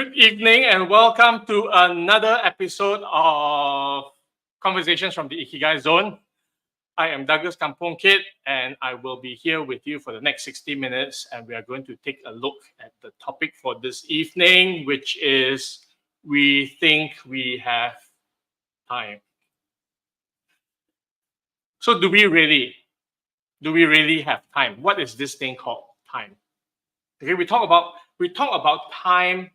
Good evening and welcome to another episode of Conversations from the Ikigai Zone. I am Douglas Kampung Kid and I will be here with you for the next 60 minutes, and we are going to take a look at the topic for this evening, which is we think we have time. So do we really have time? What is this thing called time? Okay, we talk about time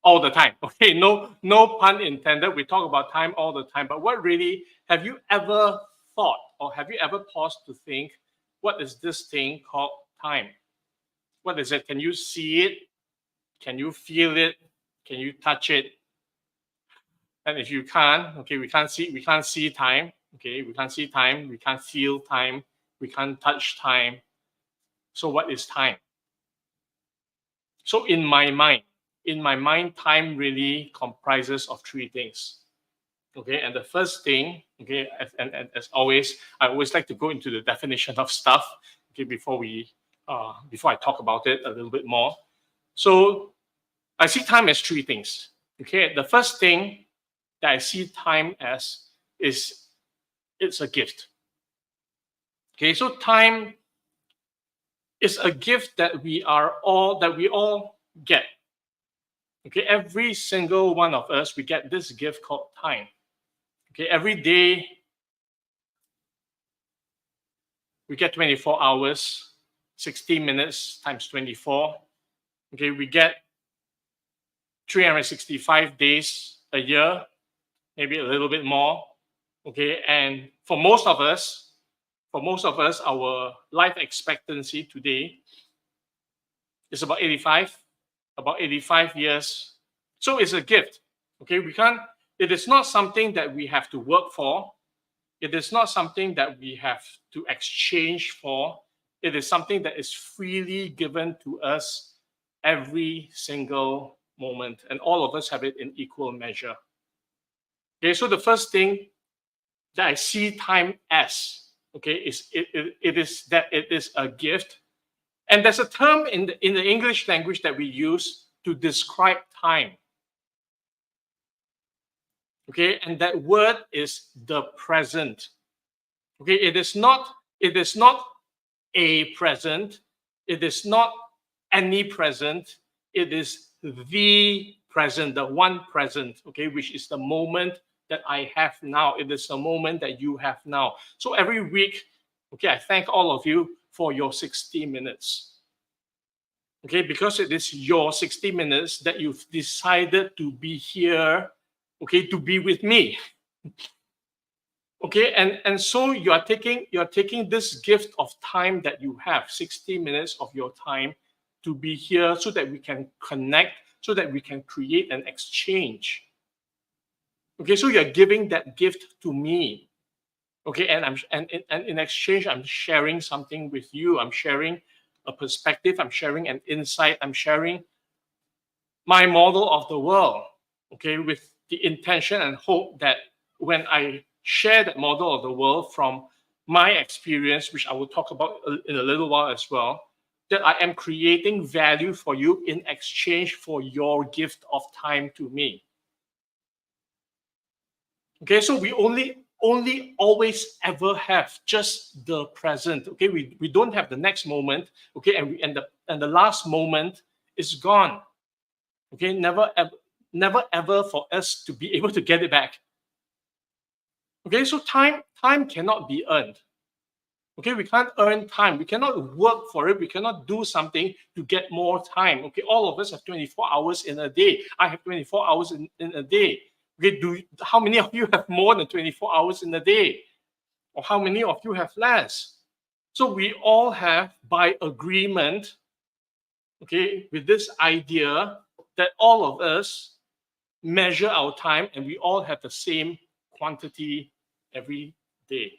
all the time. Okay, no pun intended. We talk about time all the time. But what really have you ever thought, or have you ever paused to think, what is this thing called time? What is it? Can you see it? Can you feel it? Can you touch it? And if you can't, okay, we can't see time. Okay, we can't see time, we can't feel time, we can't touch time. So what is time? So in my mind, time really comprises of three things. Okay, and the first thing, okay, and as always, I always like to go into the definition of stuff, okay, before I talk about it a little bit more. So I see time as three things. Okay, the first thing that I see time as is it's a gift. Okay, so time is a gift that we all get. Okay, every single one of us, we get this gift called time. Okay, every day we get 24 hours, 60 minutes times 24. Okay, we get 365 days a year, maybe a little bit more. Okay, and for most of us, our life expectancy today is about 85 years. So it's a gift. Okay, it is not something that we have to work for. It is not something that we have to exchange for. It is something that is freely given to us every single moment, and all of us have it in equal measure. Okay, so the first thing that I see time as, okay, is it is a gift. And there's a term in the English language that we use to describe time. Okay, and that word is the present. Okay, it is not a present, it is not any present, it is the present, the one present, okay, which is the moment that I have now. It is the moment that you have now. So every week, okay, I thank all of you for your 60 minutes. Okay, because it is your 60 minutes that you've decided to be here, okay, to be with me. Okay, and so you're taking this gift of time that you have, 60 minutes of your time to be here so that we can connect, so that we can create an exchange. Okay, so you're giving that gift to me. Okay, and in exchange, I'm sharing something with you. I'm sharing a perspective, I'm sharing an insight, I'm sharing my model of the world, okay, with the intention and hope that when I share that model of the world from my experience, which I will talk about in a little while as well, that I am creating value for you in exchange for your gift of time to me. Okay, so we only always ever have just the present. Okay, we don't have the next moment. Okay, and the last moment is gone. Okay, never ever for us to be able to get it back. Okay, so time cannot be earned. Okay, we can't earn time. We cannot work for it. We cannot do something to get more time. Okay, all of us have 24 hours in a day. I have 24 hours in a day. Okay, how many of you have more than 24 hours in a day? Or how many of you have less? So we all have, by agreement, okay, with this idea that all of us measure our time and we all have the same quantity every day.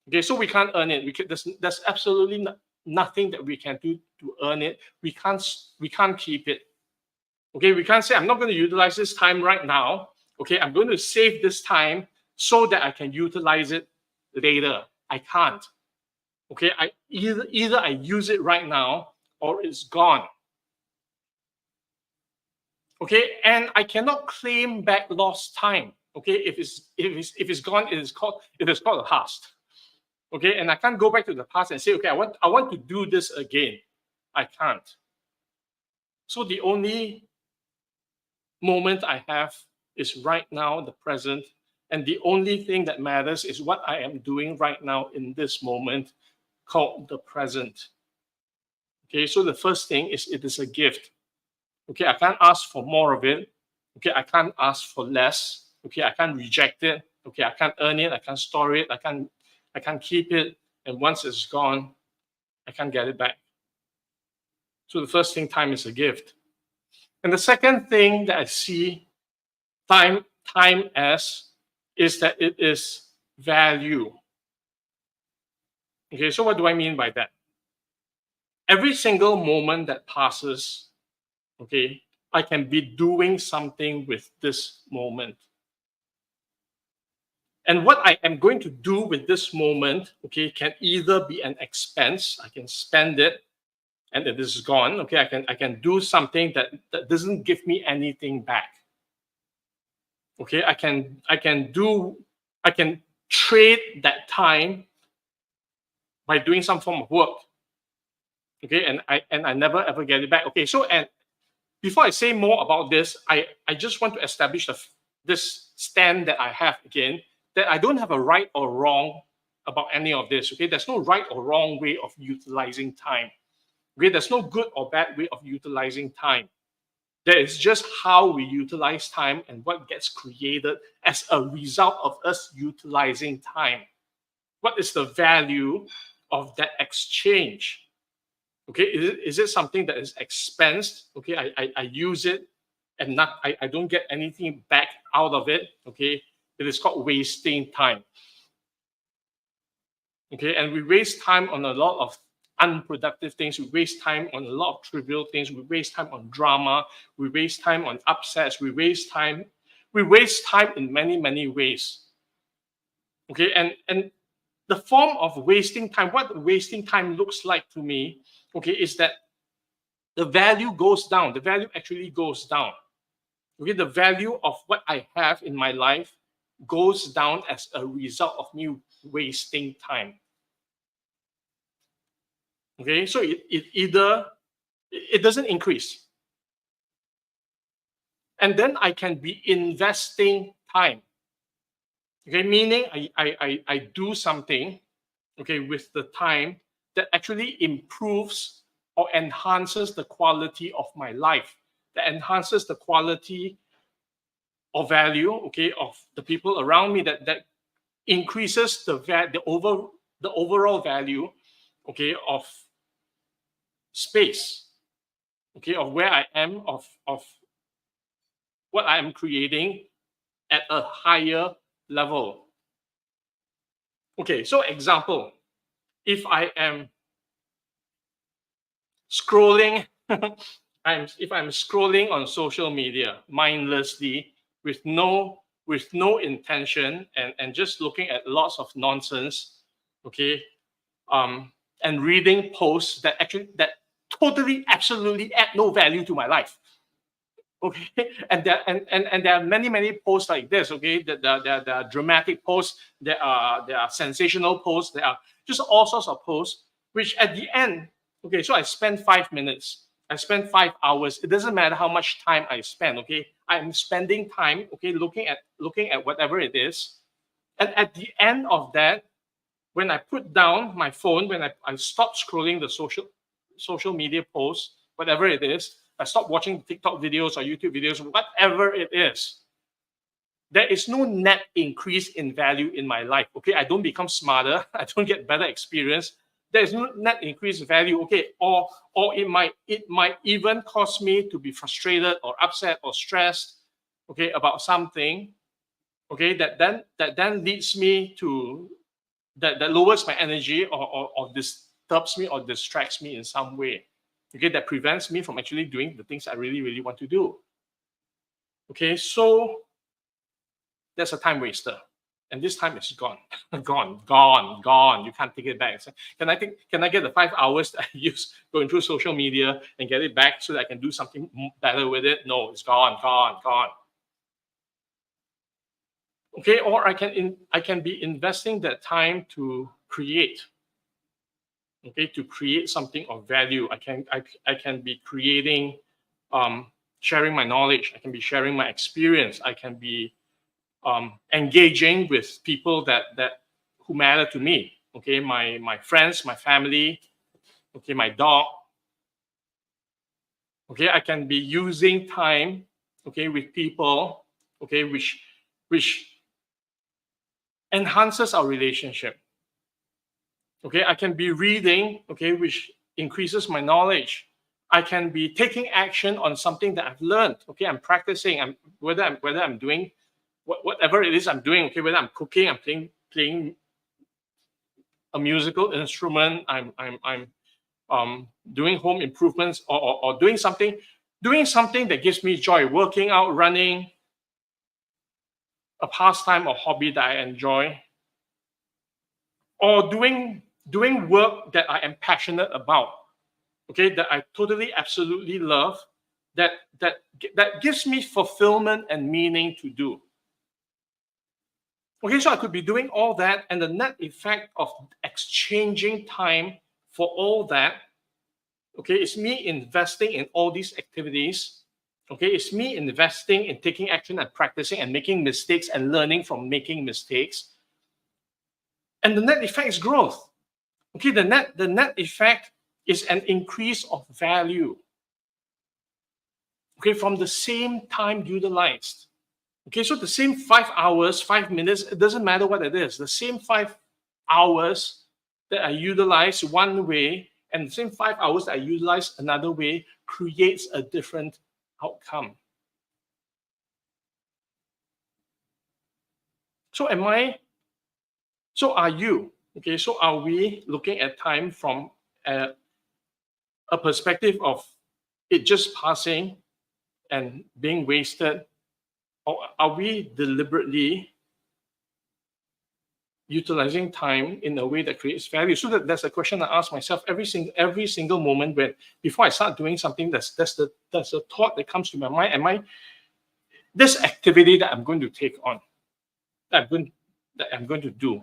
Okay, so we can't earn it. There's absolutely nothing that we can do to earn it. We can't keep it. Okay, we can't say, I'm not going to utilize this time right now. Okay, I'm going to save this time so that I can utilize it later. I can't. Okay, either I use it right now or it's gone. Okay, and I cannot claim back lost time. Okay, if it's gone, it is called a past. Okay, and I can't go back to the past and say, okay, I want to do this again. I can't. So the only moment I have is right now, the present, and the only thing that matters is what I am doing right now in this moment, called the present. Okay, so the first thing is it is a gift. Okay, I can't ask for more of it. Okay, I can't ask for less. Okay, I can't reject it. Okay, I can't earn it. I can't store it. I can't keep it. And once it's gone, I can't get it back. So the first thing, time is a gift. And the second thing that I see time as is that it is value. Okay, so what do I mean by that? Every single moment that passes, okay, I can be doing something with this moment. And what I am going to do with this moment, okay, can either be an expense, I can spend it and it is gone. Okay, I can do something that doesn't give me anything back. Okay, I can trade that time by doing some form of work. Okay, and I never ever get it back. Okay, so and before I say more about this, I just want to establish this stand that I have again, that I don't have a right or wrong about any of this. Okay, there's no right or wrong way of utilizing time. Okay, there's no good or bad way of utilizing time. There is just how we utilize time and what gets created as a result of us utilizing time. What is the value of that exchange? Okay, is it something that is expensed? Okay, I use it and I don't get anything back out of it. Okay, it is called wasting time. Okay, and we waste time on a lot of unproductive things. We waste time on a lot of trivial things. We waste time on drama. We waste time on upsets. We waste time. We waste time in many ways. Okay, and the form of wasting time, what wasting time looks like to me, okay, is that the value goes down. The value actually goes down. Okay, the value of what I have in my life goes down as a result of me wasting time. Okay, so it doesn't increase. And then I can be investing time. Okay, meaning I do something, okay, with the time that actually improves or enhances the quality of my life, that enhances the quality or value, okay, of the people around me, that increases the overall value, okay, of space, okay, of where I am, of what I am creating at a higher level. Okay, so example, if I am scrolling, if I'm scrolling on social media mindlessly with no intention and just looking at lots of nonsense, okay, and reading posts that totally absolutely add no value to my life. Okay, and there are many posts like this. Okay, there are dramatic posts, there are sensational posts, there are just all sorts of posts, which at the end, okay, so I spend 5 minutes, I spend 5 hours. It doesn't matter how much time I spend. Okay, I'm spending time, okay, looking at whatever it is, and at the end of that, when I put down my phone, when I stop scrolling the social media posts, whatever it is, I stop watching TikTok videos or YouTube videos, whatever it is, there is no net increase in value in my life. Okay, I don't become smarter, I don't get better experience. There is no net increase value. Okay, or it might even cause me to be frustrated or upset or stressed, okay, about something, okay, that then leads me to that lowers my energy or disturbs me or distracts me in some way. Okay, that prevents me from actually doing the things I really want to do. Okay, so that's a time waster. and this time is gone, gone. You can't take it back. So can I get the 5 hours that I use going through social media and get it back so that I can do something better with it? No, it's gone. Okay, or I can be investing that time to create. Okay, to create something of value. I can be creating, sharing my knowledge. I can be sharing my experience. I can be engaging with people that who matter to me. Okay, my friends, my family. Okay, my dog. Okay, I can be using time. Okay, with people. Okay, which enhances our relationship. Okay, I can be reading, okay, which increases my knowledge. I can be taking action on something that I've learned. Okay, I'm practicing. Whether I'm doing whatever it is I'm doing. Okay, whether I'm cooking, I'm playing a musical instrument. I'm doing home improvements or doing something that gives me joy. Working out, running, a pastime or hobby that I enjoy, or doing work that I am passionate about, okay, that I totally, absolutely love, that gives me fulfillment and meaning to do. Okay, so I could be doing all that, and the net effect of exchanging time for all that, okay, is me investing in all these activities. Okay, it's me investing in taking action and practicing and making mistakes and learning from making mistakes. And the net effect is growth. Okay, the net effect is an increase of value. Okay, from the same time utilized. Okay, so the same 5 hours, 5 minutes, it doesn't matter what it is. The same 5 hours that I utilize one way and the same 5 hours that I utilize another way creates a different outcome. So are you? Okay, so are we looking at time from a perspective of it just passing and being wasted? Or are we deliberately utilizing time in a way that creates value? So that's a question I ask myself every single moment before I start doing something. That's the thought that comes to my mind. This activity that I'm going to take on, that I'm going to do,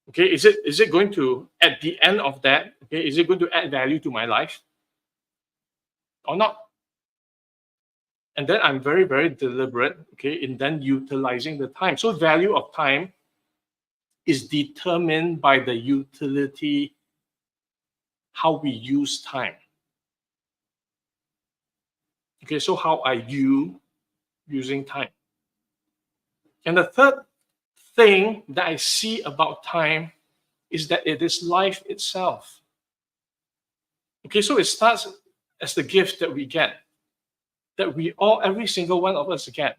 okay, is it going to, at the end of that, okay, is it going to add value to my life or not? And then I'm very, very deliberate, okay, in then utilizing the time. So value of time is determined by the utility, how we use time. Okay, so how are you using time? And the third thing that I see about time is that it is life itself. Okay, so it starts as the gift that we get, that every single one of us get.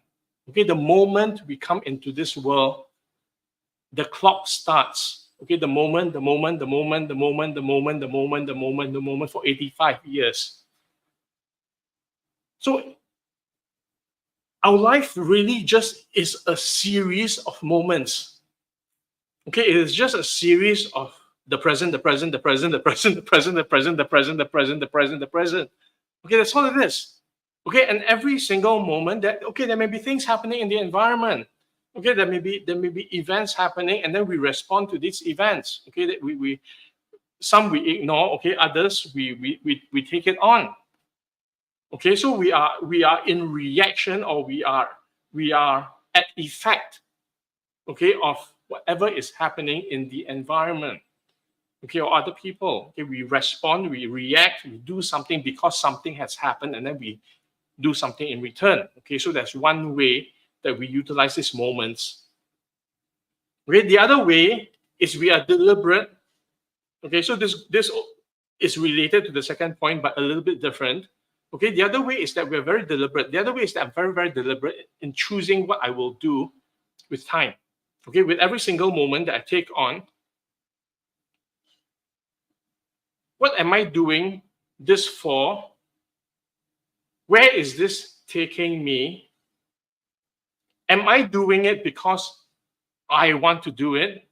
Okay, the moment we come into this world, the clock starts. Okay, the moment for 85 years. So our life really just is a series of moments. Okay, it is just a series of the present. Okay, that's all it is. Okay, and every single moment there may be things happening in the environment. Okay, there may be events happening, and then we respond to these events. Okay, that some we ignore. Okay, others we take it on. Okay, so we are in reaction, or we are at effect. Okay, of whatever is happening in the environment. Okay, or other people. Okay, we respond, we react, we do something because something has happened, and then we do something in return. Okay, so that's one way that we utilize these moments. Okay, the other way is we are deliberate. Okay, so this is related to the second point, but a little bit different. Okay, the other way is that we're very deliberate. The other way is that I'm very, very deliberate in choosing what I will do with time. Okay, with every single moment that I take on, what am I doing this for? Where is this taking me? Am I doing it because I want to do it,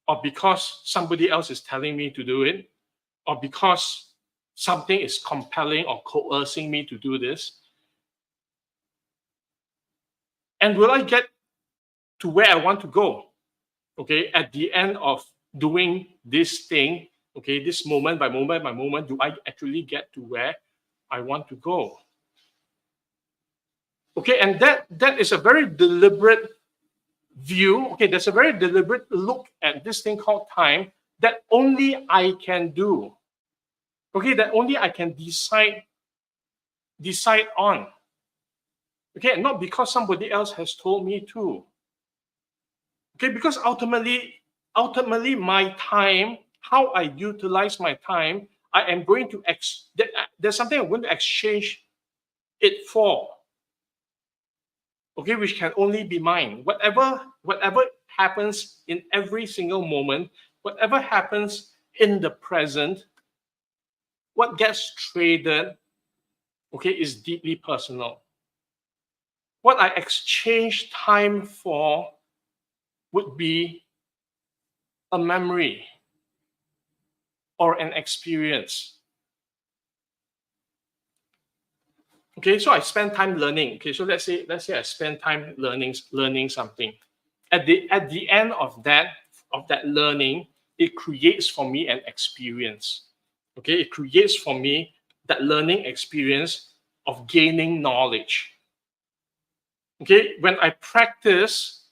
or because somebody else is telling me to do it, or because something is compelling or coercing me to do this? And will I get to where I want to go? Okay, at the end of doing this thing, okay, this moment by moment by moment, do I actually get to where I want to go? Okay, and that is a very deliberate view. Okay, there's a very deliberate look at this thing called time that only I can do. Okay, that only I can decide on. Okay, not because somebody else has told me to. Okay, because ultimately my time, how I utilize my time, I am going to there's something I'm going to exchange it for. Okay, which can only be mine. Whatever happens in every single moment, whatever happens in the present, what gets traded, okay, is deeply personal. What I exchange time for would be a memory or an experience. Okay, so I spend time learning. Okay, so let's say I spend time learning something. At the end of that learning, it creates for me an experience. Okay, it creates for me that learning experience of gaining knowledge. Okay, when I practice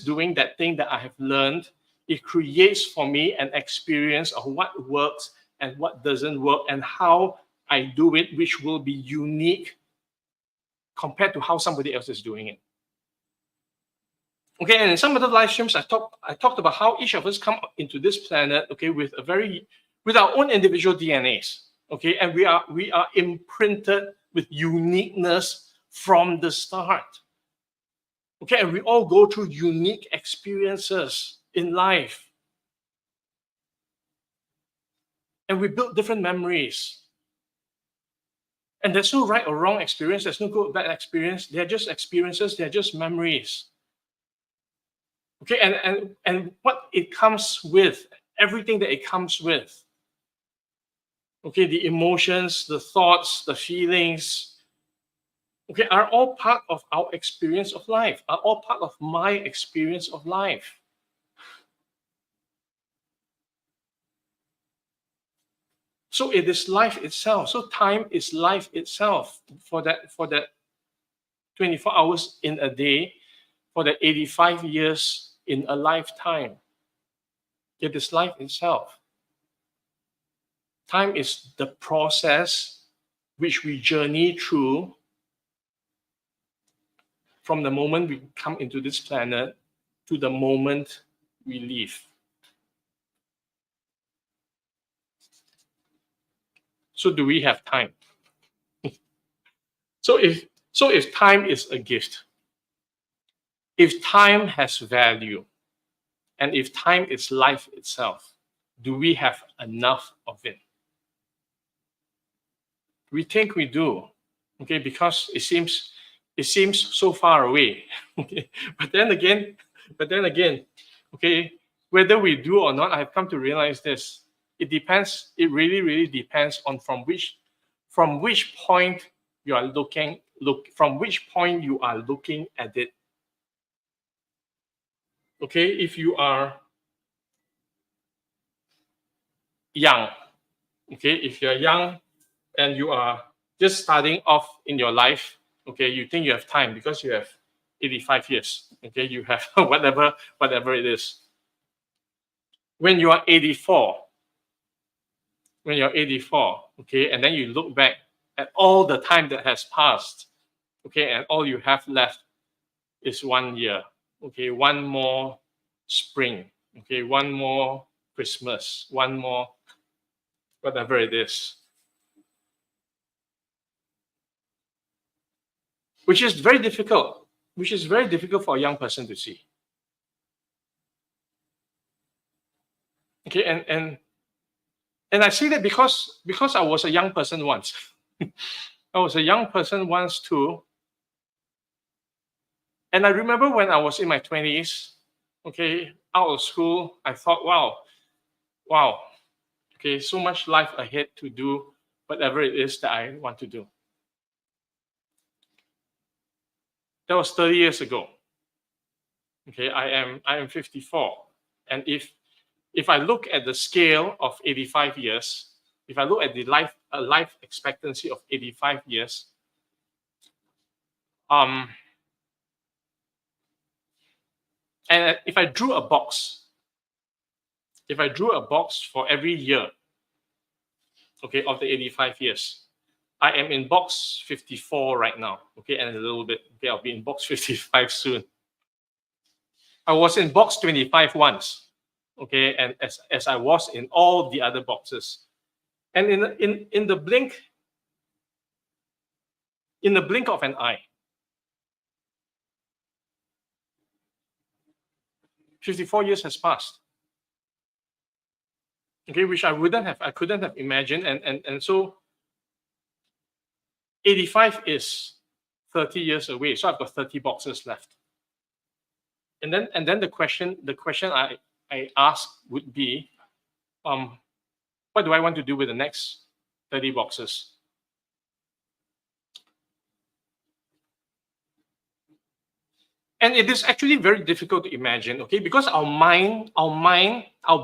doing that thing that I have learned, it creates for me an experience of what works and what doesn't work and how I do it, which will be unique compared to how somebody else is doing it. Okay, and in some of the live streams, I talked about how each of us come into this planet, okay, with our own individual DNAs, okay, and we are imprinted with uniqueness from the start. Okay, and we all go through unique experiences in life. And we build different memories. And there's no right or wrong experience. There's no good or bad experience. They're just experiences. They're just memories. Okay, and what it comes with, everything that it comes with. Okay, the emotions, the thoughts, the feelings, okay, are all part of our experience of life, are all part of my experience of life. So it is life itself. So time is life itself for that 24 hours in a day, for the 85 years in a lifetime. It is life itself. Time is the process which we journey through from the moment we come into this planet to the moment we leave. So do we have time? So if time is a gift, if time has value, and if time is life itself, do we have enough of it? We think we do, okay, because it seems so far away. Okay, but then again, okay, whether we do or not, I've come to realize this. It depends. It really depends on from which point you are looking at it. Okay, if you are young, okay, if you're young and you are just starting off in your life, okay, you think you have time because you have 85 years, okay, you have whatever it is. When you are 84, okay, and then you look back at all the time that has passed, okay, and all you have left is 1 year, okay, one more spring, okay, one more Christmas, one more whatever it is, which is very difficult for a young person to see. Okay, and I see that because I was a young person once. I was a young person once too. And I remember when I was in my 20s, okay, out of school, I thought, wow, okay, so much life ahead to do whatever it is that I want to do. That was 30 years ago. Okay, I am 54. And if I look at the scale of 85 years, if I look at the life expectancy of 85 years, um, and if I drew a box, for every year, okay, of the 85 years, I am in box 54 right now, okay, and a little bit, okay, I'll be in box 55 soon. I was in box 25 once, okay, and as I was in all the other boxes, and in the blink of an eye, 54 years has passed. Okay, which I couldn't have imagined, and so 85 is 30 years away, so I've got 30 boxes left. And then the question I ask would be, what do I want to do with the next 30 boxes? And it is actually very difficult to imagine, okay, because our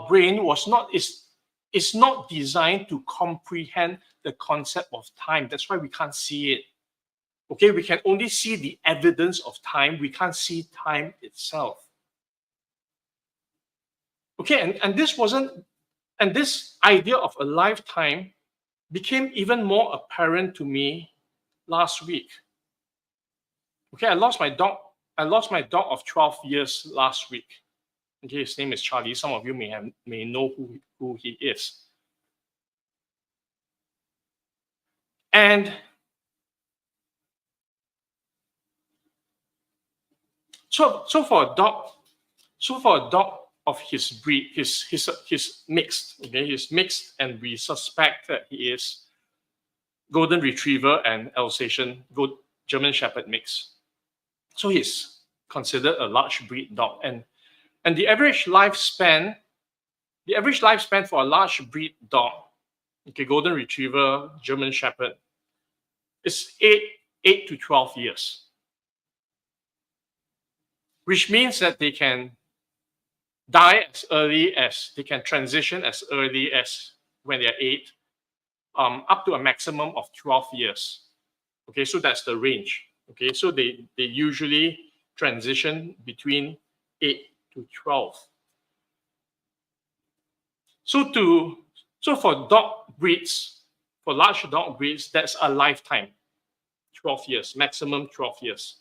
brain is not designed to comprehend the concept of time. That's why we can't see it. Okay, we can only see the evidence of time. We can't see time itself. Okay, and this idea of a lifetime became even more apparent to me last week. Okay, I lost my dog of 12 years last week. Okay, his name is Charlie. Some of you may know who he is. And so for a dog of his breed, he's mixed. Okay, he's mixed, and we suspect that he is Golden Retriever and Alsatian German Shepherd mix. So he's considered a large breed dog, and the average lifespan for a large breed dog, okay, Golden Retriever, German Shepherd, is 8 to 12 years, which means that they can die as early as they can transition as early as when they're 8, up to a maximum of 12 years. Okay, so that's the range. Okay, so they usually transition between 8 to 12. So for large dog breeds, that's a lifetime, 12 years, maximum 12 years.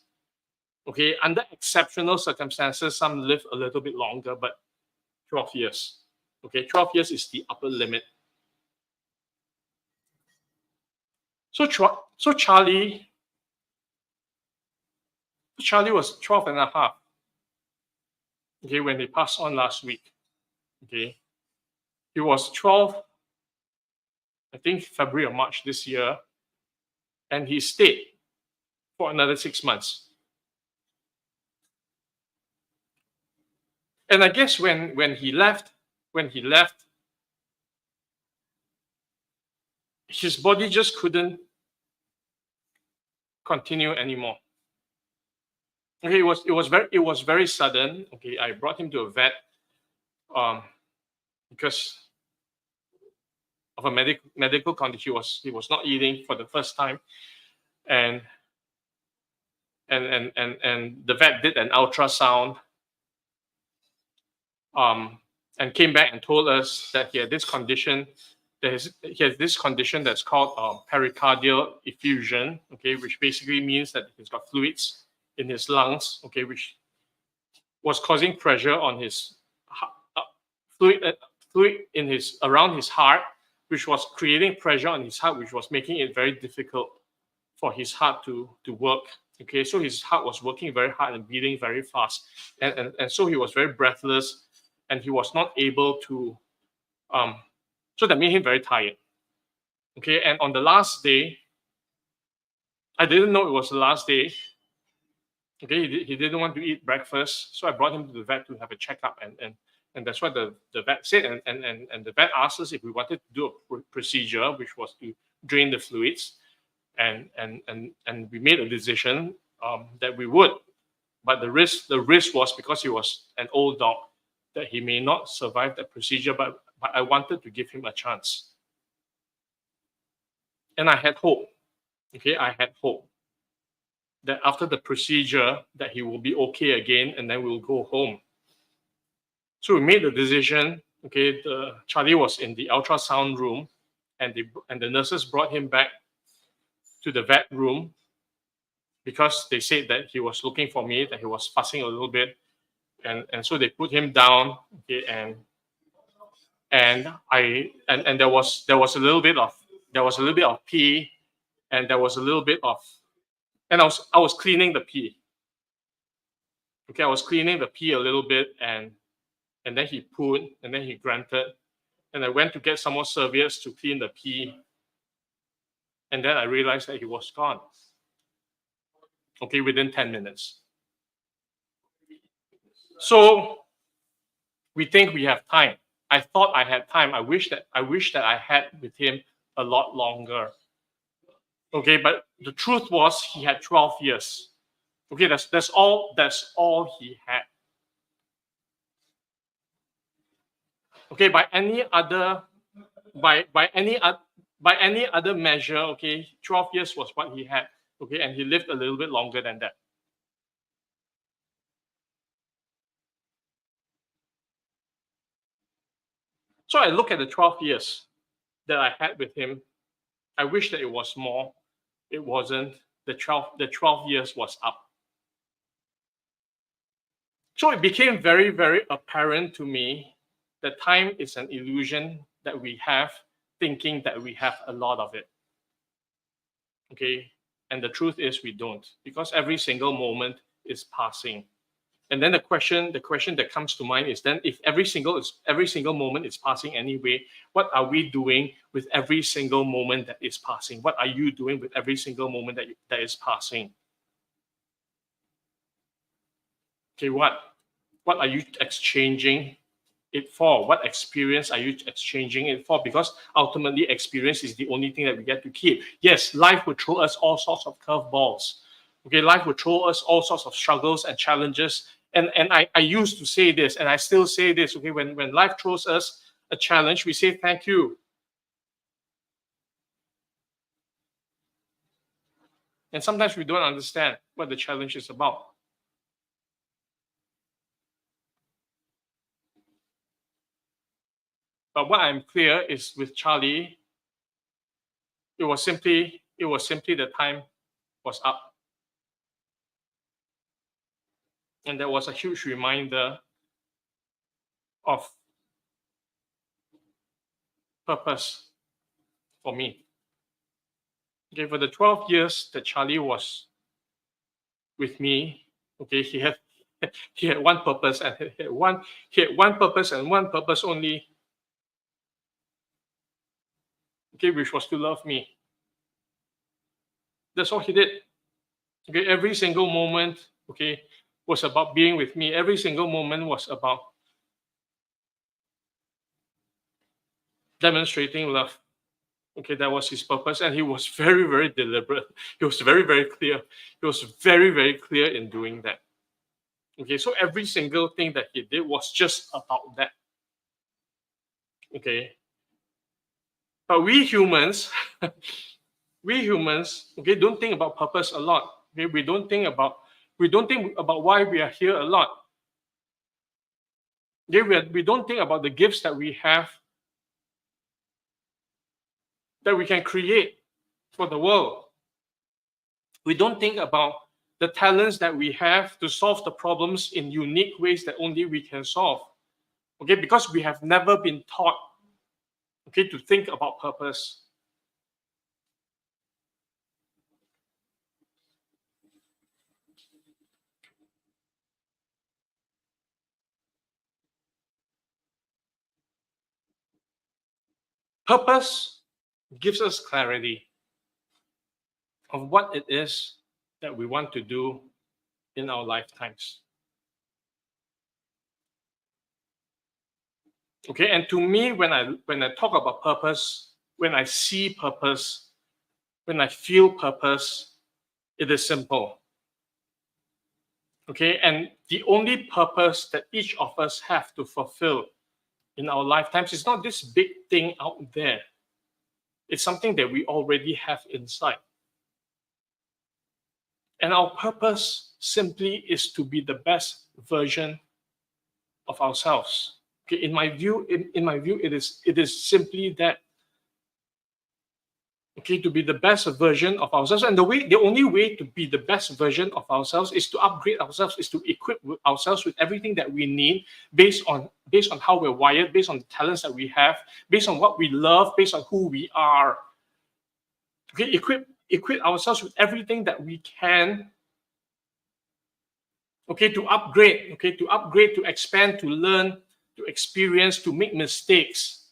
Okay, under exceptional circumstances, some live a little bit longer, but 12 years. Okay, 12 years is the upper limit. So Charlie was 12 and a half, okay, when he passed on last week. Okay, he was 12, I think February or March this year, and he stayed for another 6 months. And I guess when he left, his body just couldn't continue anymore. Okay, it was very sudden. Okay, I brought him to a vet because of a medical condition. He was not eating for the first time, and the vet did an ultrasound, and came back and told us that he had this condition. He has this condition that's called pericardial effusion. Okay, which basically means that he's got fluids in his lungs. Okay, which was causing pressure on his fluid in his around his heart, which was creating pressure on his heart, which was making it very difficult for his heart to work. Okay, so his heart was working very hard and beating very fast, and so he was very breathless, and he was not able to. So that made him very tired. Okay, and on the last day, I didn't know it was the last day. Okay, he didn't want to eat breakfast, so I brought him to the vet to have a checkup, and that's what the vet said, and the vet asked us if we wanted to do a procedure, which was to drain the fluids, and we made a decision that we would, but the risk was because he was an old dog that he may not survive that procedure, but I wanted to give him a chance, and I had hope. Okay, I had hope that after the procedure that he will be okay again, and then we'll go home. So we made the decision. Okay, Charlie was in the ultrasound room, and the nurses brought him back to the vet room because they said that he was looking for me, that he was fussing a little bit, and so they put him down. Okay, and there was a little bit of pee, and there was a little bit of, and I was cleaning the pee. Okay, I was cleaning the pee a little bit, and then he pooed, and then he grunted, and I went to get some more serviettes to clean the pee, and then I realized that he was gone. Okay, within 10 minutes. So we think we have time. I thought I had time. I wish that I had with him a lot longer. Okay, but the truth was he had 12 years. Okay, that's all he had. Okay, by any other measure, okay, 12 years was what he had. Okay, and he lived a little bit longer than that. So I look at the 12 years that I had with him. I wish that it was more. It wasn't. The 12 years was up. So it became very, very apparent to me that time is an illusion that we have, thinking that we have a lot of it. Okay, and the truth is we don't, because every single moment is passing. And then the question that comes to mind is, then if every single moment is passing anyway, what are we doing with every single moment that is passing? What are you doing with every single moment that is passing? Okay, what are you exchanging it for? What experience are you exchanging it for? Because ultimately, experience is the only thing that we get to keep. Yes, life will throw us all sorts of curveballs. Okay, life will throw us all sorts of struggles and challenges. And I used to say this, and I still say this. Okay, when life throws us a challenge, we say thank you. And sometimes we don't understand what the challenge is about. But what I'm clear is with Charlie, it was simply the time was up. And that was a huge reminder of purpose for me. Okay, for the 12 years that Charlie was with me, okay, he had one purpose, and he had one purpose and one purpose only. Okay, which was to love me. That's all he did. Okay, every single moment, okay, was about being with me. Every single moment was about demonstrating love. Okay, that was his purpose, and he was very, very deliberate. He was very, very clear. He was very, very clear in doing that. Okay, so every single thing that he did was just about that. Okay, but we humans, okay, don't think about purpose a lot. Okay, we don't think about why we are here a lot. Okay, we don't think about the gifts that we have, that we can create for the world. We don't think about the talents that we have to solve the problems in unique ways that only we can solve. Okay, because we have never been taught, okay, to think about purpose. Purpose gives us clarity of what it is that we want to do in our lifetimes. Okay, and to me, when I talk about purpose, when I see purpose, when I feel purpose, it is simple. Okay, and the only purpose that each of us have to fulfill in our lifetimes is not this big thing out there. It's something that we already have inside. And our purpose simply is to be the best version of ourselves. Okay, in my view, it is simply that. Okay, to be the best version of ourselves, and the only way to be the best version of ourselves is to upgrade ourselves, is to equip ourselves with everything that we need based on how we're wired, based on the talents that we have, based on what we love, based on who we are. Okay, equip ourselves with everything that we can. Okay, to upgrade, to expand, to learn, to experience, to make mistakes,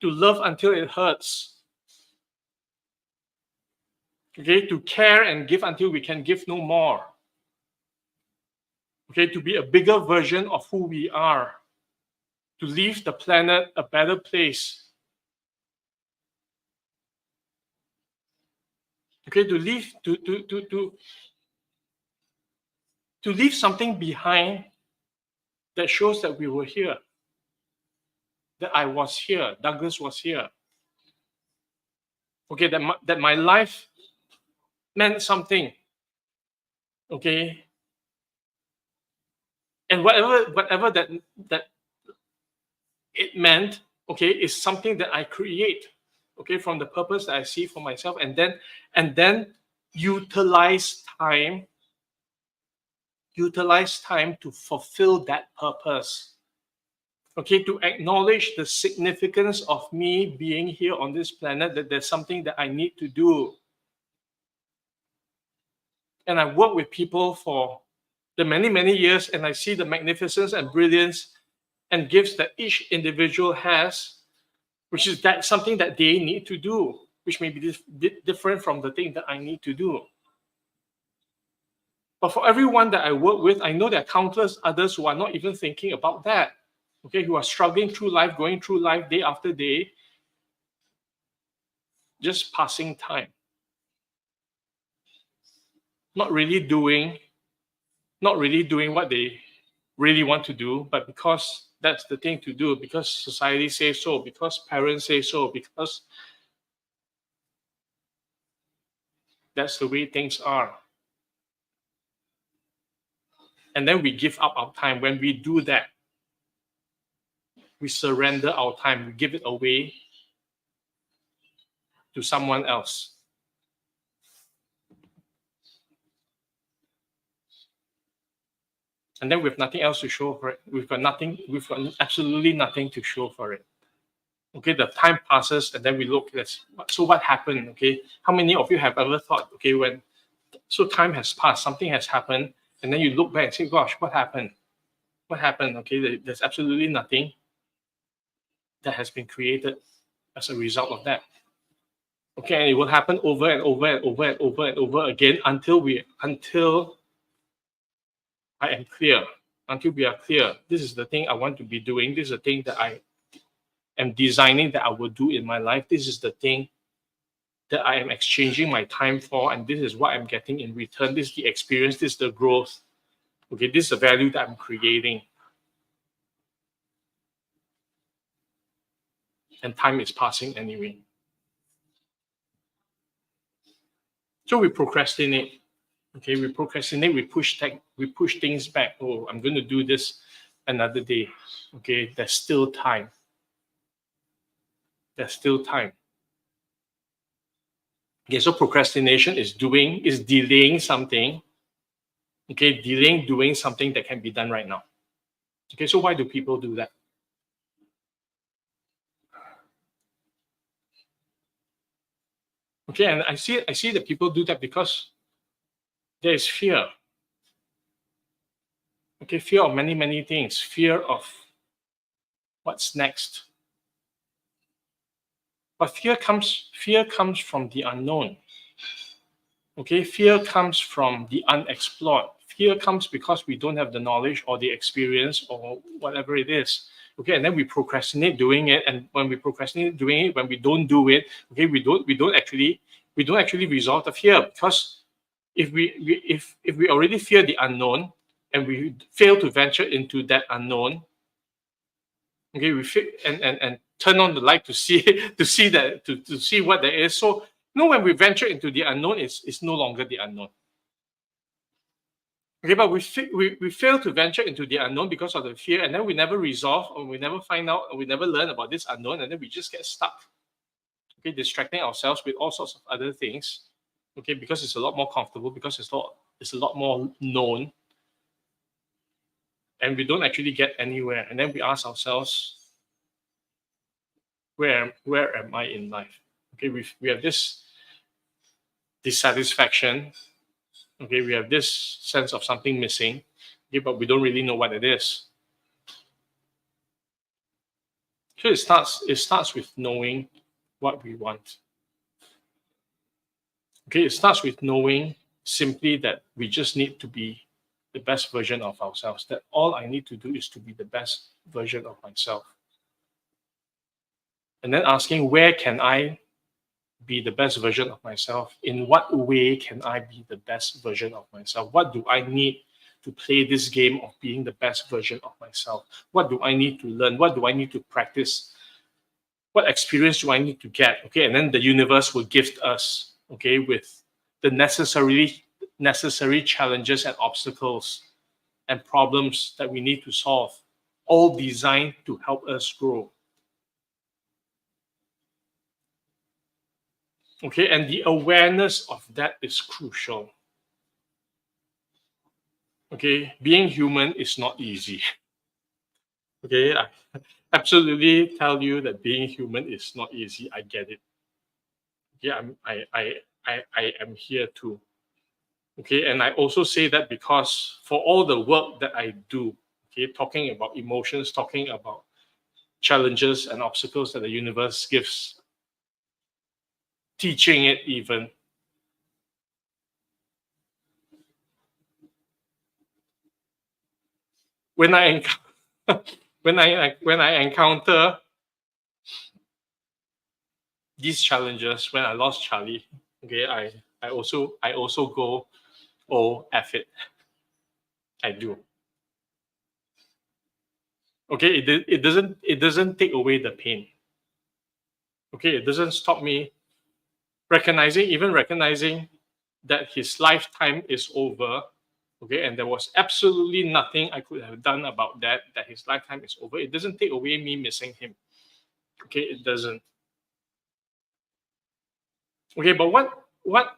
to love until it hurts. Okay, to care and give until we can give no more. Okay, to be a bigger version of who we are, to leave the planet a better place. Okay, to leave something behind that shows that we were here, that I was here, Douglas was here. Okay, that my life meant something. Okay, and whatever that it meant, okay, is something that I create, okay, from the purpose that I see for myself, and then utilize time to fulfill that purpose. Okay, to acknowledge the significance of me being here on this planet, that there's something that I need to do. And I work with people for the many years, and I see the magnificence and brilliance and gifts that each individual has, which is that something that they need to do, which may be different from the thing that I need to do. But for everyone that I work with, I know there are countless others who are not even thinking about that. Okay, who are struggling through life, going through life day after day, just passing time. Not really doing what they really want to do, but because that's the thing to do, because society says so, because parents say so, because that's the way things are. And then we give up our time. When we do that, we surrender our time, we give it away to someone else. And then we have nothing else to show for it. We've got absolutely nothing to show for it. Okay, the time passes, and then we look, so what happened? Okay, how many of you have ever thought, okay, so time has passed, something has happened, and then you look back and say, gosh, what happened? What happened? Okay, there's absolutely nothing that has been created as a result of that. Okay, and it will happen over and over and over and over and over again until I am clear, until we are clear. This is the thing I want to be doing. This is the thing that I am designing that I will do in my life. This is the thing that I am exchanging my time for, and this is what I'm getting in return. This is the experience, this is the growth. Okay, this is the value that I'm creating. And time is passing anyway. So we procrastinate. Okay, we procrastinate, we push things back. Oh, I'm going to do this another day. Okay, there's still time. There's still time. Okay, so procrastination is delaying something. Okay, delaying doing something that can be done right now. Okay, so why do people do that? Okay, and I see that people do that because there is fear. Okay, fear of many things. Fear of what's next. But fear comes from the unknown. Okay, fear comes from the unexplored. fear comes because we don't have the knowledge or the experience or whatever it is. Okay, and then we procrastinate doing it, and when we procrastinate doing it, when we don't do it, okay, we don't actually resolve the fear, because if we already fear the unknown and we fail to venture into that unknown, okay, we feel, and turn on the light to see to see that to see what there is. So when we venture into the unknown, it's no longer the unknown. Okay, but we fail to venture into the unknown because of the fear, and then we never resolve, or we never find out, or we never learn about this unknown, and then we just get stuck. Okay, distracting ourselves with all sorts of other things. Okay, because it's a lot more comfortable, because it's a lot more known, and we don't actually get anywhere. And then we ask ourselves, where am I in life? Okay, we have this dissatisfaction. Okay, we have this sense of something missing. Okay, but we don't really know what it is. So it starts with knowing what we want. Okay, it starts with knowing simply that we just need to be the best version of ourselves. That all I need to do is to be the best version of myself. And then asking, where can I be the best version of myself? In what way can I be the best version of myself? What do I need to play this game of being the best version of myself? What do I need to learn? What do I need to practice? What experience do I need to get? Okay, and then the universe will gift us, okay, with the necessary challenges and obstacles and problems that we need to solve, all designed to help us grow. Okay, and the awareness of that is crucial. Okay, being human is not easy. Okay, I absolutely tell you that being human is not easy. I get it. Yeah, I am here too. Okay, and I also say that because for all the work that I do, okay, talking about emotions, talking about challenges and obstacles that the universe gives, teaching it even, when I when I encounter these challenges, when I lost Charlie, okay, I also go, oh, F it, I do. Okay, it doesn't take away the pain. Okay, it doesn't stop me recognizing that his lifetime is over. Okay, and there was absolutely nothing I could have done about that his lifetime is over. It doesn't take away me missing him. Okay, it doesn't. Okay, but what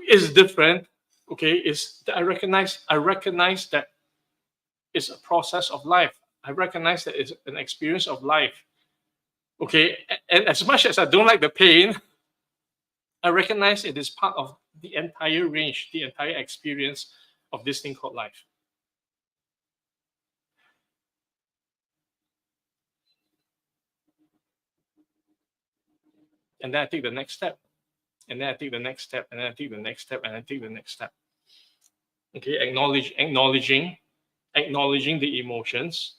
is different, okay, is that I recognize that it's a process of life. I recognize that it's an experience of life. Okay, and as much as I don't like the pain, I recognize it is part of the entire range, the entire experience of this thing called life. And then I take the next step. And then I take the next step, and then I take the next step, and I take the next step. Okay, acknowledging the emotions.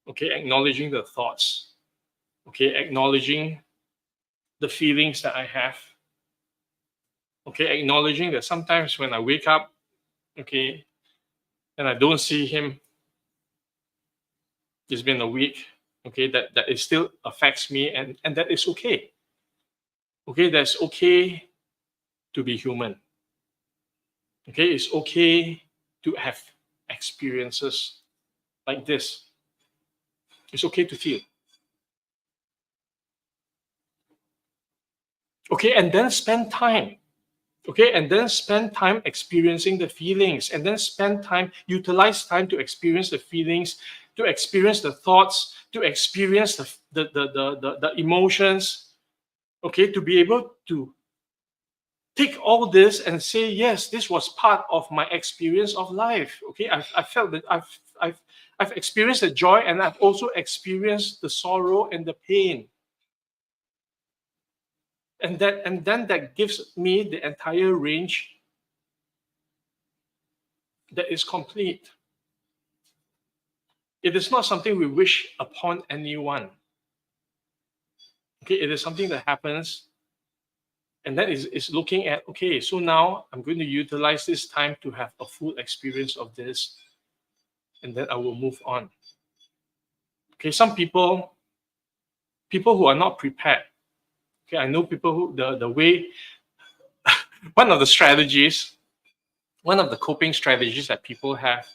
Okay, acknowledging the thoughts. Okay, acknowledging the feelings that I have. Okay, acknowledging that sometimes when I wake up, okay, and I don't see him, it's been a week, okay, that it still affects me, and that is okay. Okay, that's okay to be human. Okay, it's okay to have experiences like this. It's okay to feel. Okay, and then spend time. Okay, and then spend time experiencing the feelings, and then utilize time to experience the feelings, to experience the thoughts, to experience the emotions. Okay, to be able to take all this and say, yes, this was part of my experience of life. Okay, I felt that I've experienced the joy, and I've also experienced the sorrow and the pain. And then that gives me the entire range that is complete. It is not something we wish upon anyone. Okay, it is something that happens, and that is looking at, okay, so now I'm going to utilize this time to have a full experience of this, and then I will move on. Okay, some people who are not prepared. Okay, I know people who the way one of the strategies, one of the coping strategies that people have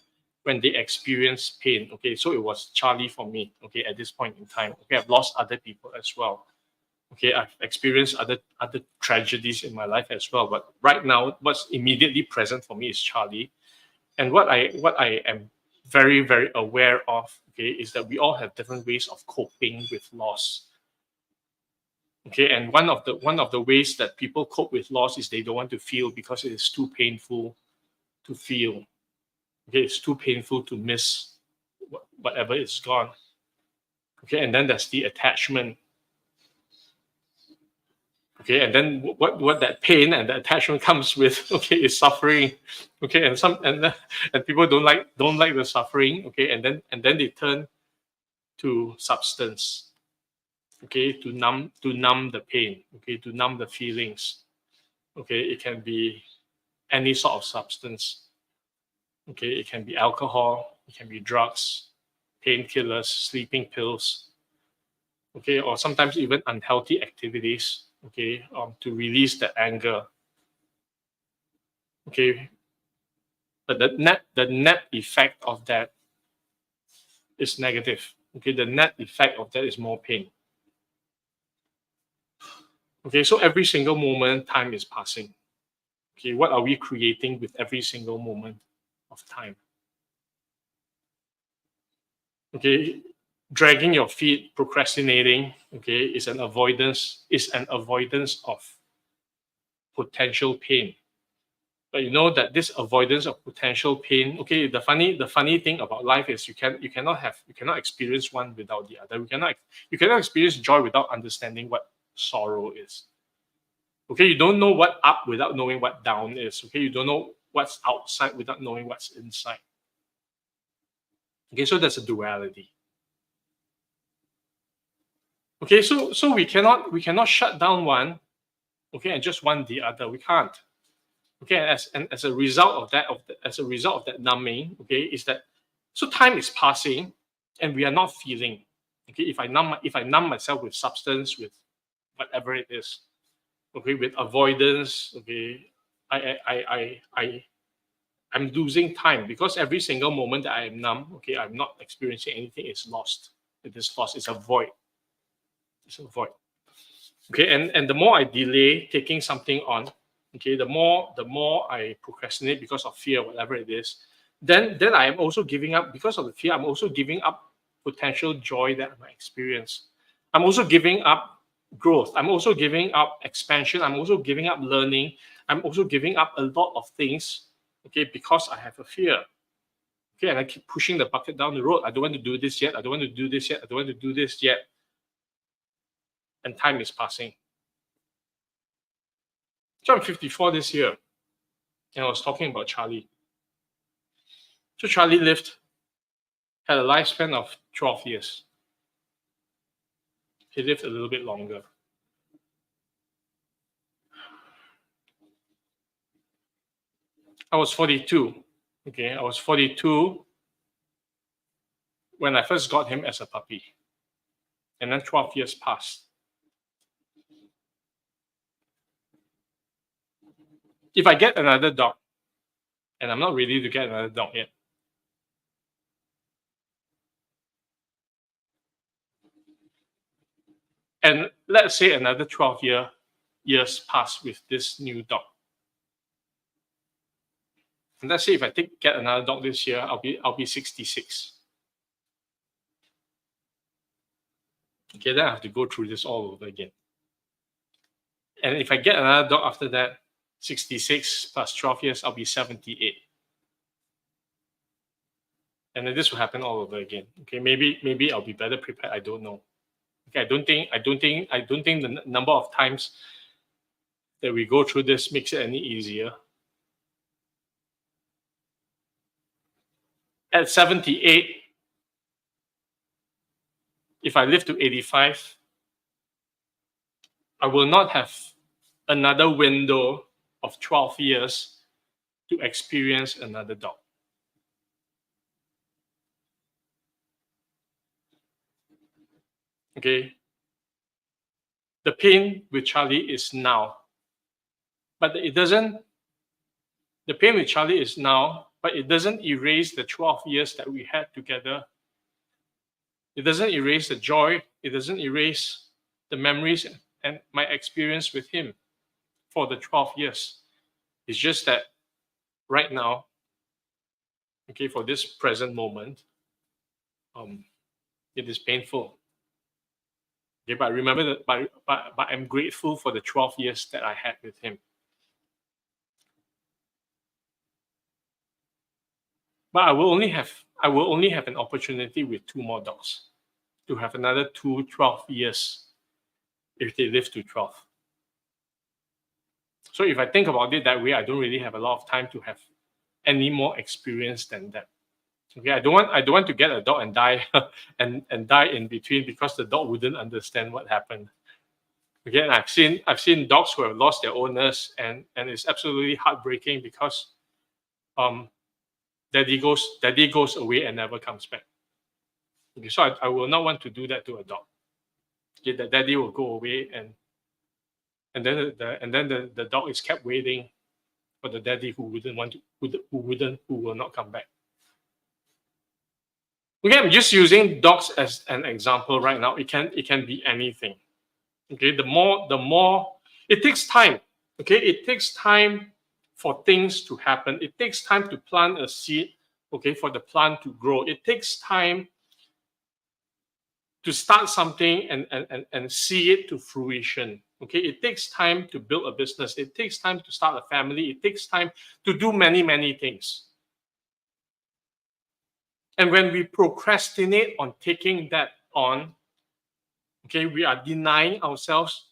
when they experience pain. Okay, so it was Charlie for me. Okay, at this point in time. Okay, I've lost other people as well. Okay, I've experienced other tragedies in my life as well. But right now, what's immediately present for me is Charlie. And what I am very, very aware of, okay, is that we all have different ways of coping with loss. Okay, and one of the ways that people cope with loss is they don't want to feel because it is too painful to feel. Okay, it's too painful to miss whatever is gone. Okay, and then there's the attachment. Okay, and then what that pain and the attachment comes with, okay, is suffering. Okay, and people don't like the suffering. Okay, and then they turn to substance. Okay, to numb the pain. Okay, to numb the feelings. Okay, it can be any sort of substance. Okay, it can be alcohol, it can be drugs, painkillers, sleeping pills. Okay, or sometimes even unhealthy activities. Okay, to release the anger. Okay, but the net effect of that is negative. Okay, the net effect of that is more pain. Okay, so every single moment, time is passing. Okay, what are we creating with every single moment of time? Okay, dragging your feet, procrastinating, okay, is an avoidance of potential pain. But you know that this avoidance of potential pain, okay, the funny thing about life is you cannot experience one without the other. You cannot experience joy without understanding what sorrow is. Okay, you don't know what up without knowing what down is. Okay, you don't know what's outside without knowing what's inside. Okay, so there's a duality. Okay, so we cannot shut down one, okay, and just want the other. We can't. Okay, as a result of that numbing, okay, is that so time is passing and we are not feeling. Okay, if I numb myself with substance, with whatever it is, okay, with avoidance, okay, I'm losing time because every single moment that I am numb, okay, I'm not experiencing anything. It's lost. It is lost. It's a void. It's a void. Okay, and the more I delay taking something on, okay, the more I procrastinate because of fear, whatever it is, then I am also giving up because of the fear. I'm also giving up potential joy that I might experience. I'm also giving up growth. I'm also giving up expansion. I'm also giving up learning. I'm also giving up a lot of things, okay, because I have a fear. Okay, and I keep pushing the bucket down the road. I don't want to do this yet. I don't want to do this yet. I don't want to do this yet. And time is passing. So I'm 54 this year, and I was talking about Charlie. So Charlie had a lifespan of 12 years. He lived a little bit longer. I was 42. Okay, I was 42 when I first got him as a puppy. And then 12 years passed. If I get another dog, and I'm not ready to get another dog yet, and let's say another 12 years pass with this new dog. And let's say if I get another dog this year, I'll be 66. Okay, then I have to go through this all over again. And if I get another dog after that, 66 plus 12 years, I'll be 78. And then this will happen all over again. Okay, maybe I'll be better prepared. I don't know. Okay, I don't think the number of times that we go through this makes it any easier. at 78, if I live to 85, I will not have another window of 12 years to experience another dog. Okay. The pain with Charlie is now, but it doesn't. The pain with Charlie is now, but it doesn't erase the 12 years that we had together. It doesn't erase the joy. It doesn't erase the memories and my experience with him for the 12 years. It's just that right now, okay, for this present moment, it is painful. Okay, but remember that, but I'm grateful for the 12 years that I had with him. But I will only have an opportunity with 2 more dogs to have another 12 years if they live to 12. So if I think about it that way, I don't really have a lot of time to have any more experience than that. Okay, I don't want to get a dog and die and die in between because the dog wouldn't understand what happened. Again, I've seen dogs who have lost their owners and it's absolutely heartbreaking because daddy goes away and never comes back. Okay, so I will not want to do that to a dog. Okay, the daddy will go away and then the dog is kept waiting for the daddy who will not come back. Okay, I'm just using dogs as an example right now. It can be anything. Okay, the more it takes time. Okay, it takes time for things to happen. It takes time to plant a seed. Okay, for the plant to grow. It takes time to start something and see it to fruition. Okay, it takes time to build a business. It takes time to start a family. It takes time to do many things. And when we procrastinate on taking that on, okay, we are denying ourselves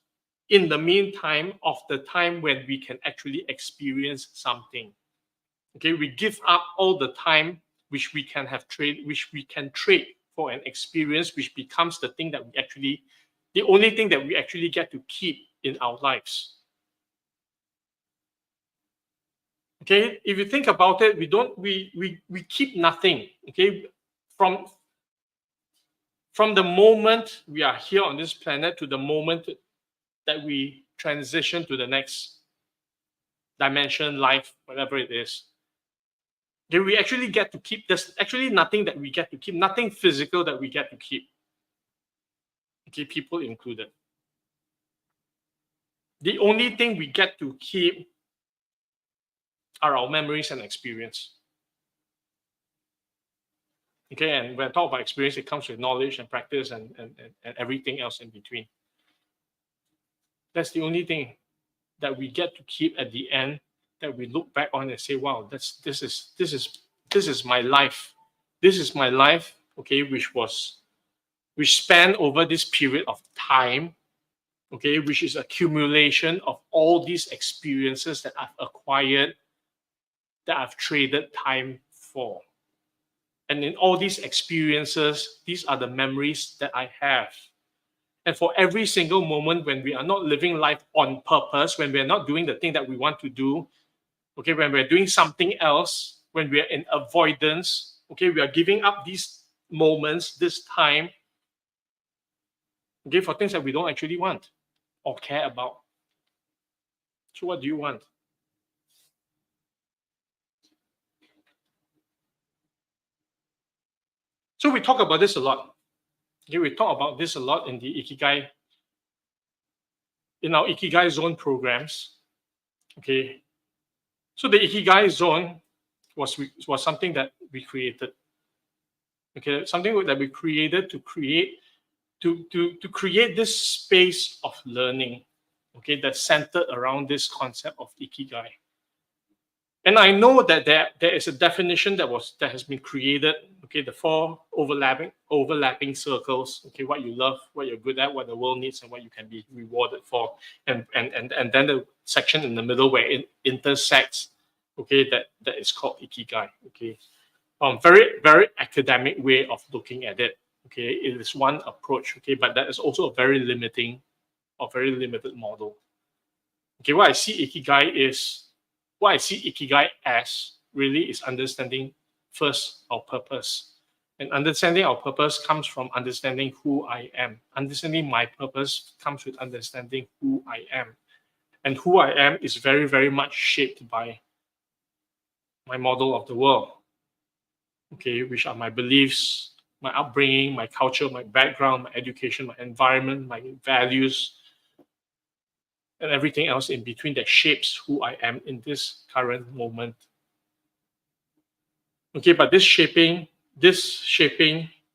in the meantime of the time when we can actually experience something. Okay, we give up all the time which we can trade for an experience, which becomes the only thing that we actually get to keep in our lives. Okay, if you think about it, we keep nothing. Okay, from the moment we are here on this planet to the moment that we transition to the next dimension, life, whatever it is. Okay, we actually get to keep. There's actually nothing that we get to keep, nothing physical that we get to keep. Okay, people included. The only thing we get to keep are our memories and experience. Okay, and when I talk about experience, it comes with knowledge and practice and everything else in between. That's the only thing that we get to keep at the end, that we look back on and say, wow, this is my life. This is my life, okay, which span over this period of time, okay, which is accumulation of all these experiences that I've acquired, that I've traded time for. And in all these experiences, these are the memories that I have. And for every single moment when we are not living life on purpose, when we're not doing the thing that we want to do, okay, when we're doing something else, when we're in avoidance, okay, we are giving up these moments, this time, okay, for things that we don't actually want or care about. So what do you want? So we talk about this a lot. Okay, we talk about this a lot in the Ikigai, in our Ikigai zone programs. Okay, so the Ikigai zone was something that we created. Okay, something that we created to create this space of learning. Okay, that's centered around this concept of Ikigai. And I know that there is a definition that has been created. Okay, the 4 overlapping circles. Okay, what you love, what you're good at, what the world needs, and what you can be rewarded for. And then the section in the middle where it intersects. Okay, that is called Ikigai. Okay, very, very academic way of looking at it. Okay, it is one approach. Okay, but that is also a very limiting or very limited model. Okay, what I see Ikigai as really is understanding first our purpose. And understanding our purpose comes from understanding who I am. Understanding my purpose comes with understanding who I am. And who I am is very, very much shaped by my model of the world. Okay, which are my beliefs, my upbringing, my culture, my background, my education, my environment, my values, and everything else in between that shapes who I am in this current moment. Okay, but this shaping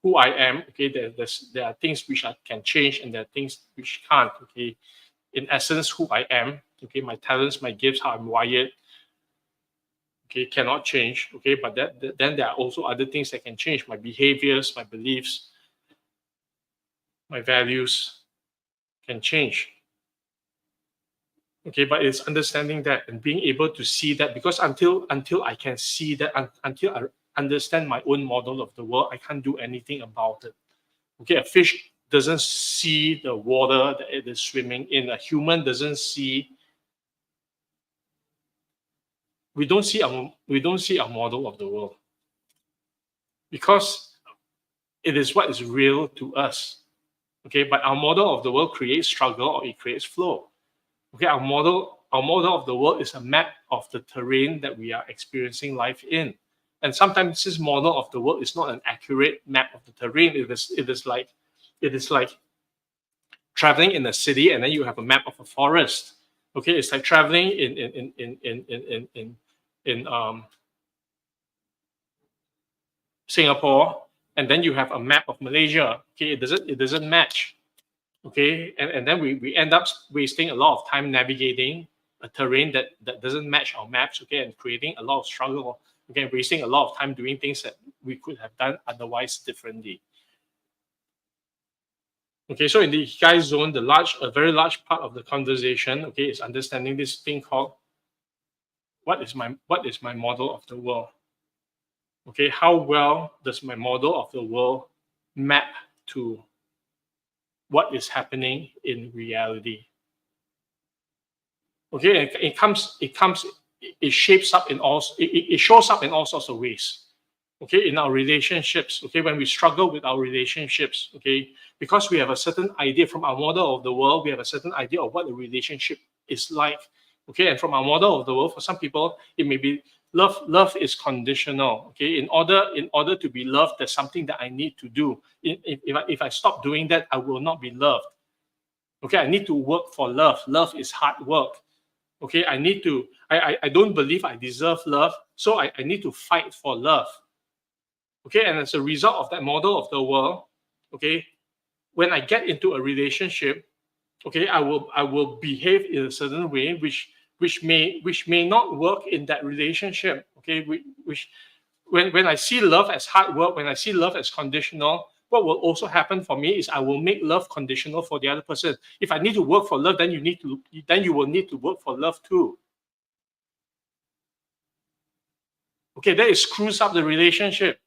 who I am, okay, there are things which I can change and there are things which can't. Okay, in essence, who I am, okay, my talents, my gifts, how I'm wired, okay, cannot change. Okay, but then there are also other things that can change: my behaviors, my beliefs, my values can change. Okay, but it's understanding that and being able to see that, because until I can see that, until I understand my own model of the world, I can't do anything about it. Okay, a fish doesn't see the water that it is swimming in. A human doesn't see. We don't see our model of the world because it is what is real to us. Okay, but our model of the world creates struggle or it creates flow. Okay, our model of the world is a map of the terrain that we are experiencing life in. And sometimes this model of the world is not an accurate map of the terrain. It is like traveling in a city and then you have a map of a forest. Okay, it's like traveling in Singapore and then you have a map of Malaysia. Okay, it doesn't match. Okay, and then we end up wasting a lot of time navigating a terrain that doesn't match our maps. Okay, and creating a lot of struggle. Okay, wasting a lot of time doing things that we could have done otherwise differently. Okay, so in the Ikigai zone, a very large part of the conversation, okay, is understanding this thing called what is my model of the world? Okay, how well does my model of the world map to what is happening in reality? Okay, it shows up in all sorts of ways. Okay, in our relationships. Okay, when we struggle with our relationships. Okay, because we have a certain idea from our model of the world, we have a certain idea of what a relationship is like. Okay, and from our model of the world, for some people, it may be love. Love is conditional. Okay, in order to be loved, there's something that I need to do. If I stop doing that, I will not be loved. Okay, I need to work for love. Love is hard work. Okay, I don't believe I deserve love, so I need to fight for love. Okay, and as a result of that model of the world, okay, when I get into a relationship, okay, I will behave in a certain way which may not work in that relationship. Okay, which when I see love as hard work, when I see love as conditional, what will also happen for me is I will make love conditional for the other person. If I need to work for love, then you will need to work for love too. Okay, that screws up the relationship.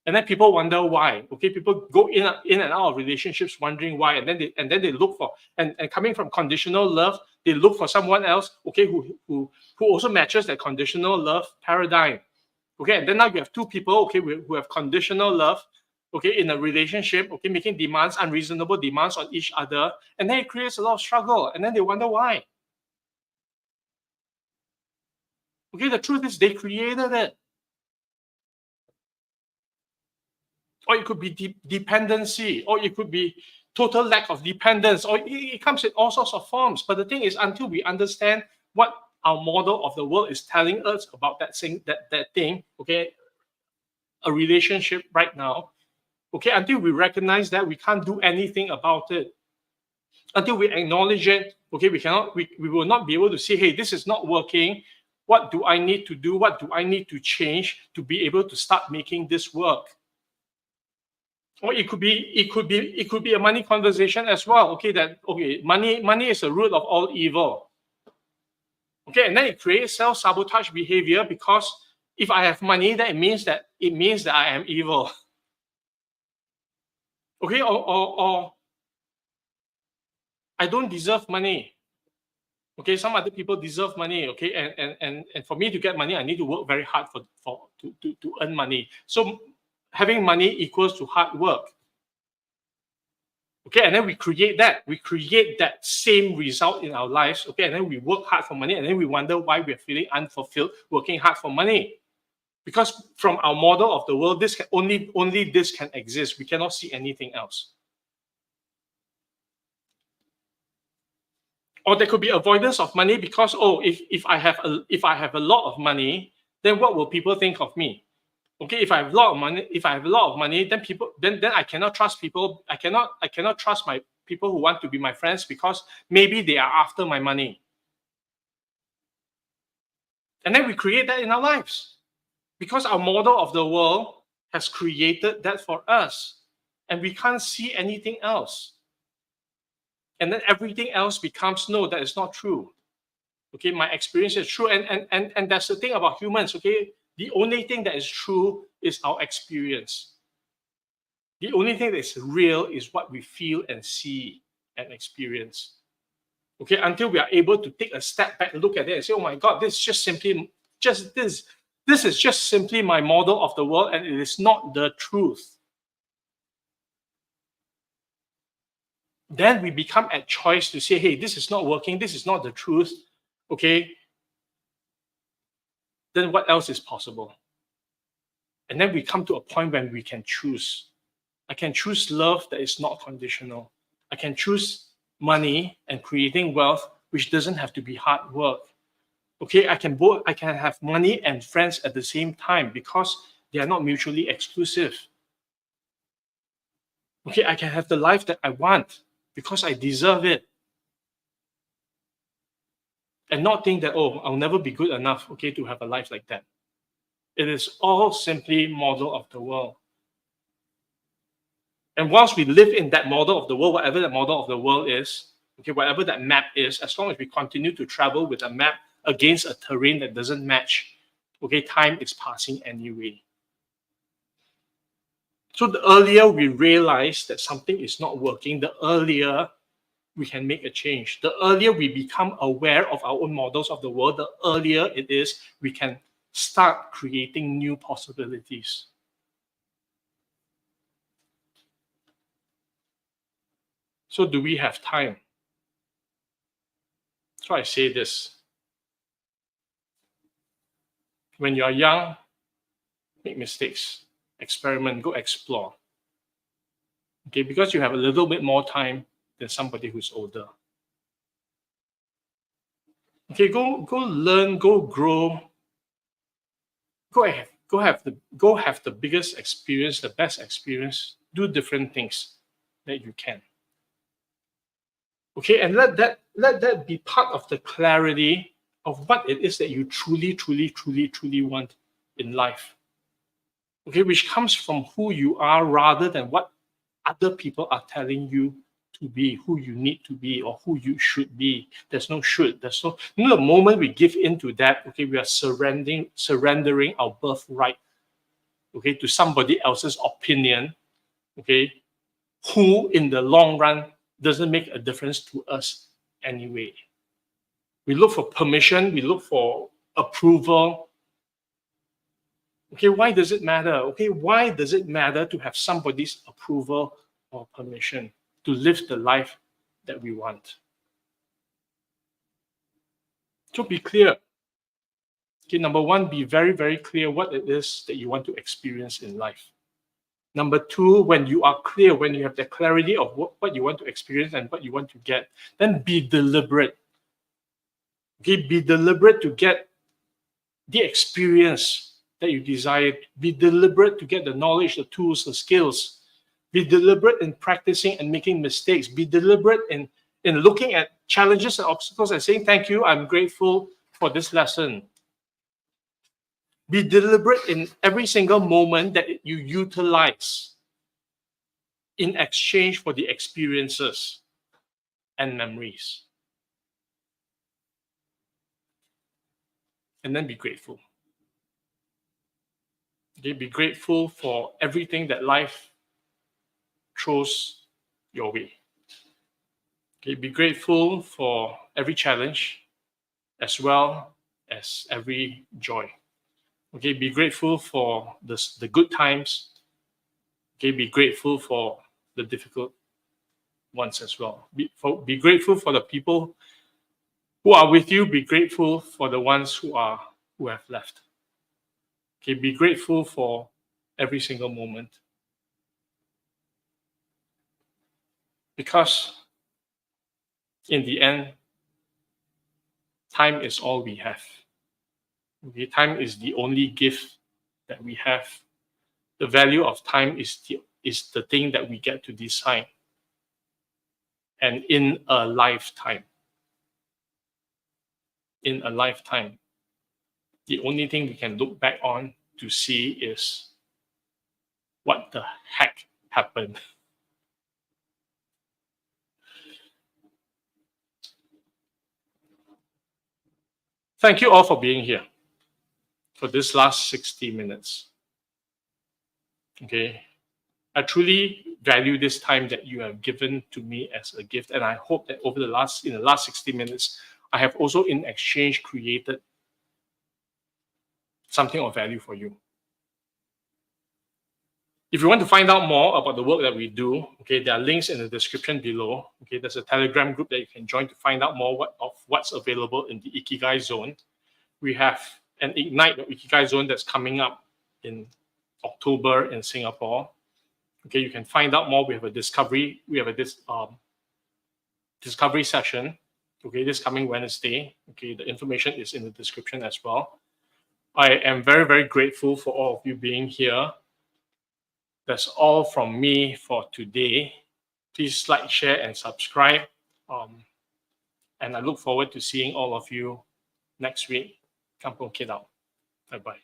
And then people wonder why. Okay, people go in and out of relationships wondering why, and then they look for and coming from conditional love, they look for someone else, okay, who also matches that conditional love paradigm. Okay, and then now you have two people, okay, who have conditional love, okay, in a relationship, okay, making demands, unreasonable demands on each other, and then it creates a lot of struggle, and then they wonder why. Okay, the truth is they created it. Or it could be dependency, or it could be total lack of dependence, or it comes in all sorts of forms. But the thing is, until we understand what our model of the world is telling us about that thing, okay, a relationship right now, okay, until we recognize that, we can't do anything about it. Until we acknowledge it, okay, we will not be able to say, hey, this is not working. What do I need to do? What do I need to change to be able to start making this work? Or it could be a money conversation as well. Okay, money is the root of all evil. Okay, and then it creates self-sabotage behavior because If I have money, then it means that I am evil. Okay, or I don't deserve money. Okay, some other people deserve money. Okay, and for me to get money, I need to work very hard to earn money. So having money equals to hard work. Okay, and then we create that same result in our lives. Okay, and then we work hard for money, and then we wonder why we're feeling unfulfilled working hard for money. Because from our model of the world, this can only this can exist. We cannot see anything else. Or there could be avoidance of money because, oh, if I have a lot of money, then what will people think of me? Okay, if I have a lot of money, then I cannot trust people. I cannot trust my people who want to be my friends because maybe they are after my money. And then we create that in our lives because our model of the world has created that for us, and we can't see anything else. And then everything else becomes, no, that is not true. Okay, my experience is true. And that's the thing about humans, okay? The only thing that is true is our experience. The only thing that is real is what we feel and see and experience. Okay, until we are able to take a step back, look at it and say, oh my God, this is just simply this is just simply my model of the world and it is not the truth. Then we become at choice to say, hey, this is not working, this is not the truth. Okay, then what else is possible? And then we come to a point when we can choose. I can choose love that is not conditional. I can choose money and creating wealth, which doesn't have to be hard work. Okay, I can have money and friends at the same time because they are not mutually exclusive. Okay, I can have the life that I want because I deserve it. And not think that, oh, I'll never be good enough, okay, to have a life like that. It is all simply model of the world. And whilst we live in that model of the world, whatever that model of the world is, okay, whatever that map is, as long as we continue to travel with a map against a terrain that doesn't match, okay, time is passing anyway. So the earlier we realize that something is not working, the earlier we can make a change. The earlier we become aware of our own models of the world, the earlier it is we can start creating new possibilities. So do we have time? So I say this. When you're young, make mistakes, experiment, go explore. Okay, because you have a little bit more time than somebody who's older. Okay, go learn, go grow, go have the biggest experience, the best experience, do different things that you can. Okay, and let that be part of the clarity of what it is that you truly want in life. Okay, which comes from who you are rather than what other people are telling you to be, who you need to be, or who you should be. There's no should. There's no. You know, the moment we give into that, okay, we are surrendering our birthright, okay, to somebody else's opinion, okay, who in the long run doesn't make a difference to us anyway. We look for permission. We look for approval. Okay, why does it matter? Okay, why does it matter to have somebody's approval or permission to live the life that we want? So be clear. Okay, number one, be very clear what it is that you want to experience in life. Number two, when you are clear, when you have the clarity of what you want to experience and what you want to get, then be deliberate. Okay, be deliberate to get the experience that you desire. Be deliberate to get the knowledge, the tools, the skills. Be deliberate in practicing and making mistakes. Be deliberate in looking at challenges and obstacles and saying, thank you, I'm grateful for this lesson. Be deliberate in every single moment that you utilize in exchange for the experiences and memories. And then be grateful. Okay, be grateful for everything that life throws your way. Okay, be grateful for every challenge as well as every joy. Okay, be grateful for the good times. Okay, be grateful for the difficult ones as well. Be grateful for the people who are with you. Be grateful for the ones who have left. Okay, be grateful for every single moment. Because in the end, time is all we have. Okay, time is the only gift that we have. The value of time is the thing that we get to decide. And in a lifetime, the only thing we can look back on to see is what the heck happened. Thank you all for being here for this last 60 minutes. Okay. I truly value this time that you have given to me as a gift. And I hope that in the last 60 minutes, I have also in exchange created something of value for you. If you want to find out more about the work that we do, okay, there are links in the description below. Okay, there's a Telegram group that you can join to find out more of what's available in the Ikigai zone. We have an Ignite Ikigai zone that's coming up in October in Singapore. Okay, you can find out more. We have a discovery session. Okay, this coming Wednesday. Okay, the information is in the description as well. I am very, very grateful for all of you being here. That's all from me for today. Please like, share, and subscribe. And I look forward to seeing all of you next week. Kampung Kid out. Bye-bye.